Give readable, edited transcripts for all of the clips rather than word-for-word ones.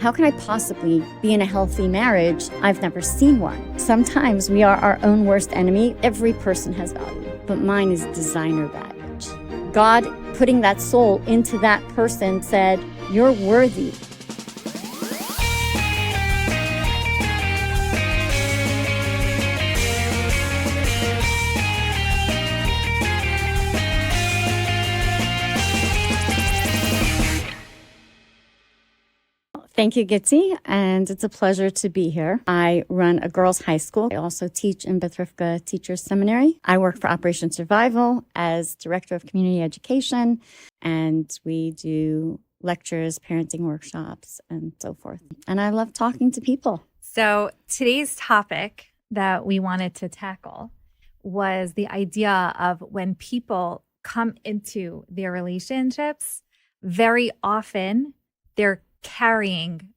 How can I possibly be in a healthy marriage? I've never seen one. Sometimes we are our own worst enemy. Every person has value, but mine is designer baggage. God, putting that soul into that person, said, "You're worthy." Thank you, Gitzi, and it's a pleasure to be here. I run a girls' high school. I also teach in Beth Rivka Teachers Seminary. I work for Operation Survival as Director of Community Education, and we do lectures, parenting workshops, and so forth. And I love talking to people. So today's topic that we wanted to tackle was the idea of when people come into their relationships, very often they're carrying,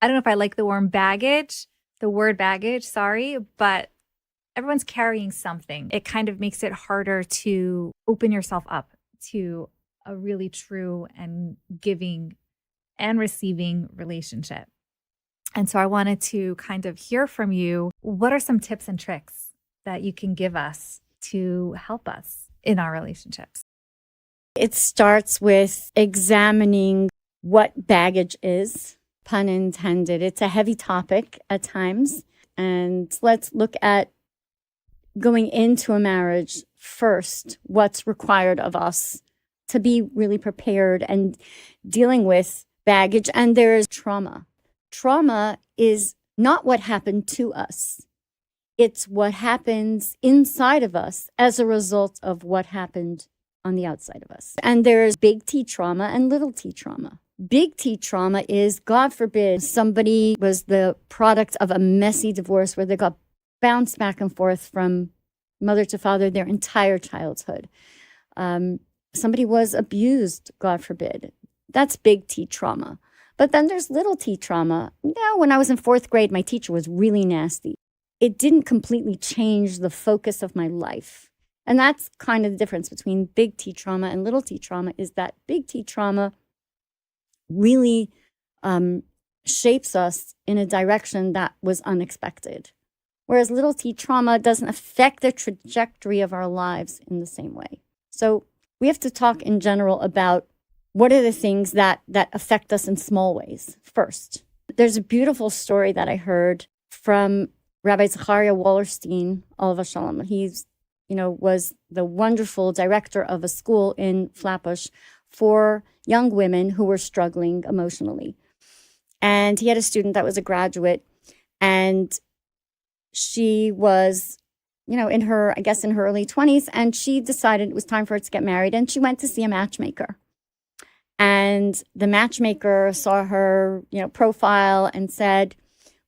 I don't know if I like the word baggage, sorry, but everyone's carrying something. It kind of makes it harder to open yourself up to a really true and giving and receiving relationship. And so I wanted to kind of hear from you. What are some tips and tricks that you can give us to help us in our relationships? It starts with examining what baggage is, pun intended. It's a heavy topic at times. And let's look at going into a marriage first, what's required of us to be really prepared and dealing with baggage. And there is trauma. Trauma is not what happened to us. It's what happens inside of us as a result of what happened on the outside of us. And there's big T trauma and little t trauma. Big T trauma is, God forbid, somebody was the product of a messy divorce where they got bounced back and forth from mother to father their entire childhood. Somebody was abused, God forbid. That's big T trauma. But then there's little t trauma. When I was in 4th grade, my teacher was really nasty. It didn't completely change the focus of my life. And that's kind of the difference between big T trauma and little t trauma, is that big T trauma really shapes us in a direction that was unexpected. Whereas little t trauma doesn't affect the trajectory of our lives in the same way. So we have to talk in general about what are the things that affect us in small ways first. There's a beautiful story that I heard from Rabbi Zachariah Wallerstein, Olav Shalom. He's, was the wonderful director of a school in Flatbush for young women who were struggling emotionally. And he had a student that was a graduate, and she was, in her early 20s, and she decided it was time for her to get married, and she went to see a matchmaker. And the matchmaker saw her, profile and said,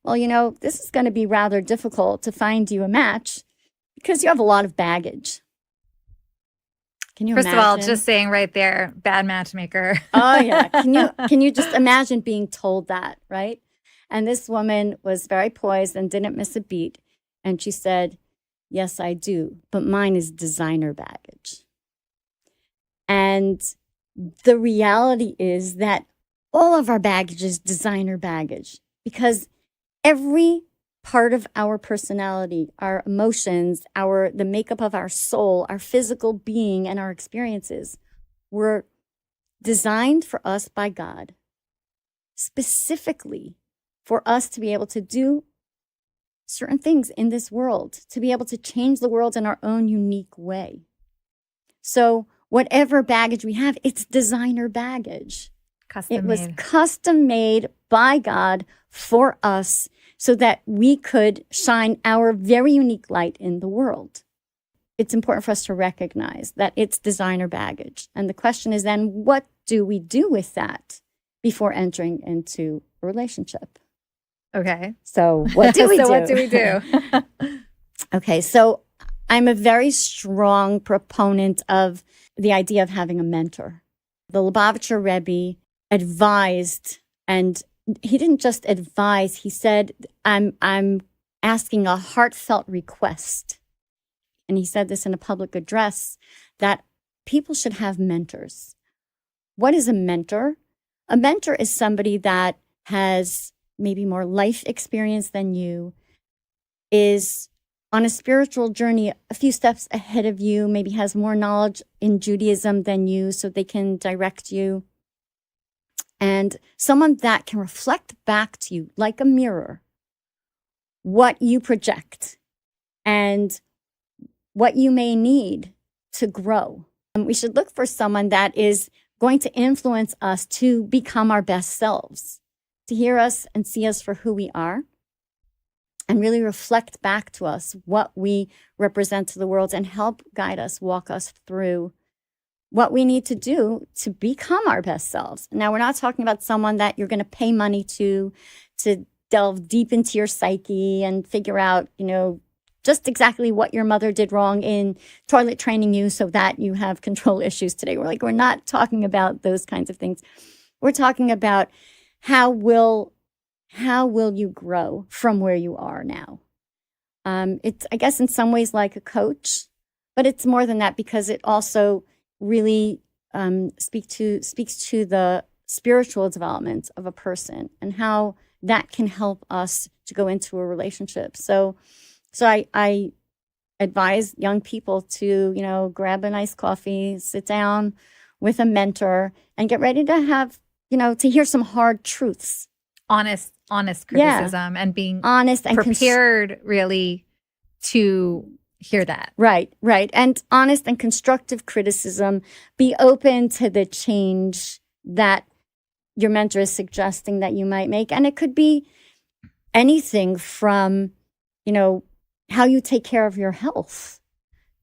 well, this is going to be rather difficult to find you a match because you have a lot of baggage. Can you First imagine? of all, just saying right there, bad matchmaker. Oh, yeah. Can you just imagine being told that, right? And this woman was very poised and didn't miss a beat. And she said, yes, I do, but mine is designer baggage. And the reality is that all of our baggage is designer baggage, because every part of our personality, our emotions, the makeup of our soul, our physical being, and our experiences were designed for us by God, specifically for us to be able to do certain things in this world, to be able to change the world in our own unique way. So whatever baggage we have, it's designer baggage. Custom It was made. custom made by God for us so that we could shine our very unique light in the world. It's important for us to recognize that it's designer baggage. And the question is then, what do we do with that before entering into a relationship? Okay. So what do we do? What do we do? Okay, so I'm a very strong proponent of the idea of having a mentor. The Lubavitcher Rebbe advised, and he didn't just advise, he said, I'm asking a heartfelt request. And he said this in a public address, that people should have mentors. What is a mentor? A mentor is somebody that has maybe more life experience than you, is on a spiritual journey a few steps ahead of you, maybe has more knowledge in Judaism than you, so they can direct you. And someone that can reflect back to you like a mirror what you project and what you may need to grow. And we should look for someone that is going to influence us to become our best selves, to hear us and see us for who we are, and really reflect back to us what we represent to the world and help guide us, walk us through what we need to do to become our best selves. Now, we're not talking about someone that you're going to pay money to delve deep into your psyche and figure out, just exactly what your mother did wrong in toilet training you so that you have control issues today. We're not talking about those kinds of things. We're talking about how will you grow from where you are now? It's, I guess, in some ways like a coach, but it's more than that because it also really speaks to the spiritual development of a person and how that can help us to go into a relationship. So I advise young people to, grab a nice coffee, sit down with a mentor, and get ready to have, to hear some hard truths. Honest criticism and being honest and prepared really to hear that. Right. And honest and constructive criticism. Be open to the change that your mentor is suggesting that you might make. And it could be anything from, how you take care of your health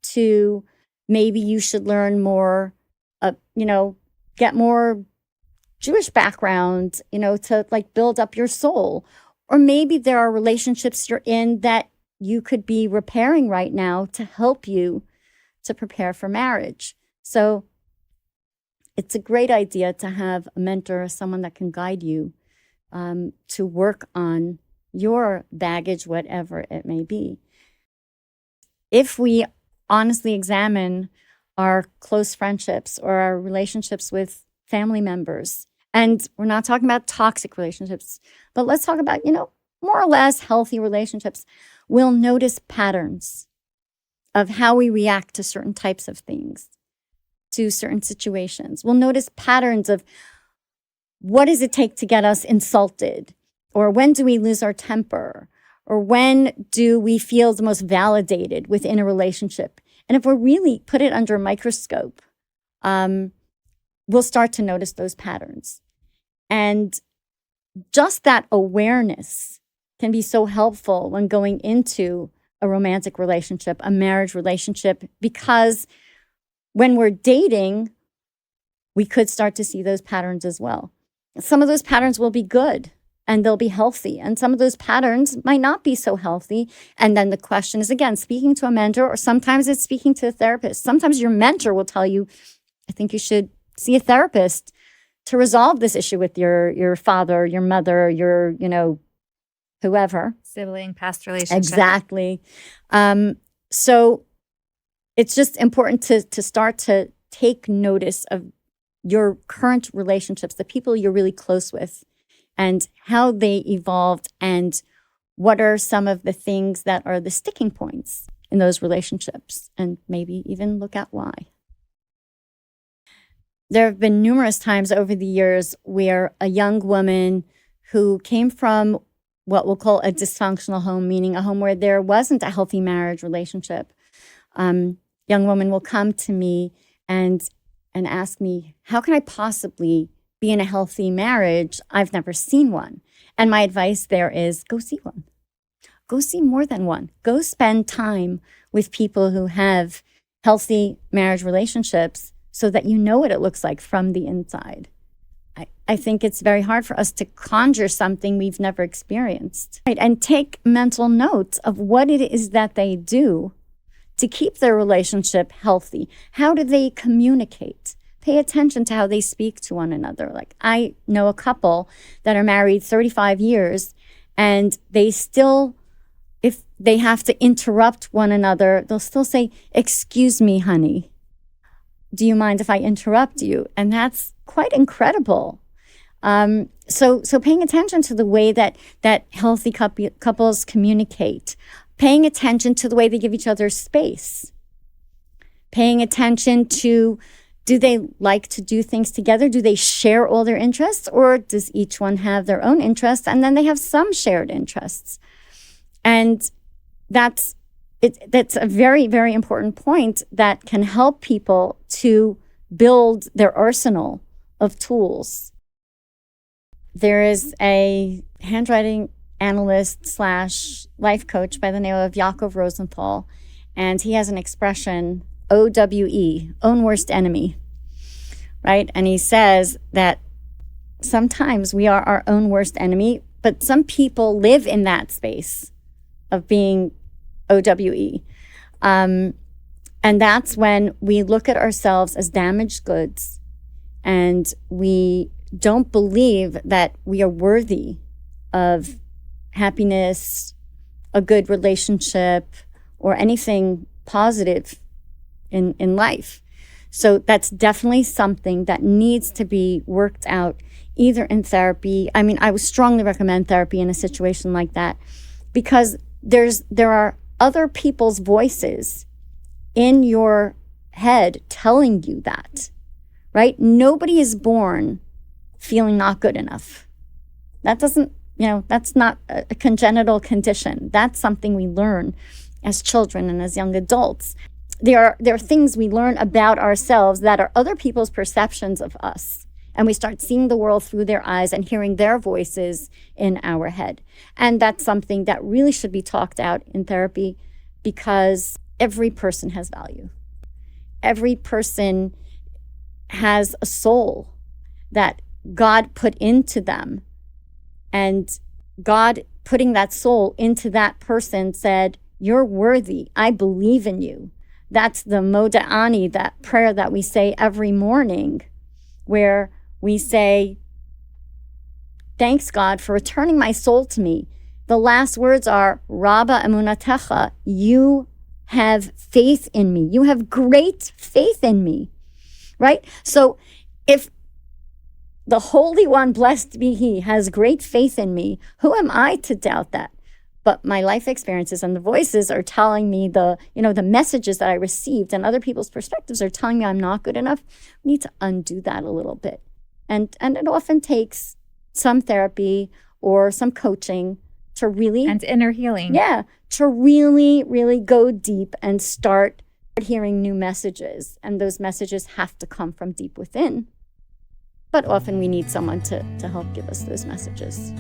to maybe you should learn more, get more Jewish background, to like build up your soul. Or maybe there are relationships you're in that you could be repairing right now to help you to prepare for marriage. So it's a great idea to have a mentor, someone that can guide you to work on your baggage, whatever it may be. If we honestly examine our close friendships or our relationships with family members, and we're not talking about toxic relationships, but let's talk about, more or less healthy relationships, we'll notice patterns of how we react to certain types of things, to certain situations. We'll notice patterns of what does it take to get us insulted, or when do we lose our temper, or when do we feel the most validated within a relationship. And if we really put it under a microscope, we'll start to notice those patterns. And just that awareness can be so helpful when going into a romantic relationship, a marriage relationship, because when we're dating, we could start to see those patterns as well. Some of those patterns will be good and they'll be healthy. And some of those patterns might not be so healthy. And then the question is, again, speaking to a mentor, or sometimes it's speaking to a therapist. Sometimes your mentor will tell you, I think you should see a therapist to resolve this issue with your father, your mother, your, whoever. Sibling, past relationship. Exactly. So it's just important to start to take notice of your current relationships, the people you're really close with, and how they evolved, and what are some of the things that are the sticking points in those relationships, and maybe even look at why. There have been numerous times over the years where a young woman who came from what we'll call a dysfunctional home, meaning a home where there wasn't a healthy marriage relationship, young woman will come to me and ask me, how can I possibly be in a healthy marriage? I've never seen one. And my advice there is go see one. Go see more than one. Go spend time with people who have healthy marriage relationships so that you know what it looks like from the inside. I think it's very hard for us to conjure something we've never experienced. Right? And take mental notes of what it is that they do to keep their relationship healthy. How do they communicate? Pay attention to how they speak to one another. Like, I know a couple that are married 35 years, and they still, if they have to interrupt one another, they'll still say, "Excuse me, honey. Do you mind if I interrupt you?" And that's quite incredible. So paying attention to the way that healthy couples communicate, paying attention to the way they give each other space, paying attention to, do they like to do things together? Do they share all their interests, or does each one have their own interests and then they have some shared interests? And that's a very, very important point that can help people to build their arsenal of tools. There is a handwriting analyst / life coach by the name of Yaakov Rosenthal, and he has an expression, OWE, own worst enemy, right? And he says that sometimes we are our own worst enemy, but some people live in that space of being OWE. And that's when we look at ourselves as damaged goods, and we don't believe that we are worthy of happiness, a good relationship, or anything positive in life. So that's definitely something that needs to be worked out, either in therapy. I mean, I would strongly recommend therapy in a situation like that, because there are other people's voices in your head telling you that, right? Nobody is born feeling not good enough. That doesn't, that's not a congenital condition. That's something we learn as children and as young adults. There are things we learn about ourselves that are other people's perceptions of us. And we start seeing the world through their eyes and hearing their voices in our head. And that's something that really should be talked out in therapy, because every person has value. Every person has a soul that God put into them. And God putting that soul into that person said, you're worthy. I believe in you. That's the Moda'ani, that prayer that we say every morning, where we say, thanks God for returning my soul to me. The last words are, Rabba emunatecha, you have faith in me. You have great faith in me, right? So if the Holy One, blessed be He, has great faith in me, who am I to doubt that? But my life experiences and the voices are telling me the messages that I received and other people's perspectives are telling me I'm not good enough. We need to undo that a little bit. And it often takes some therapy or some coaching to really... And inner healing. Yeah, to really, really go deep and start hearing new messages. And those messages have to come from deep within. But often we need someone to help give us those messages.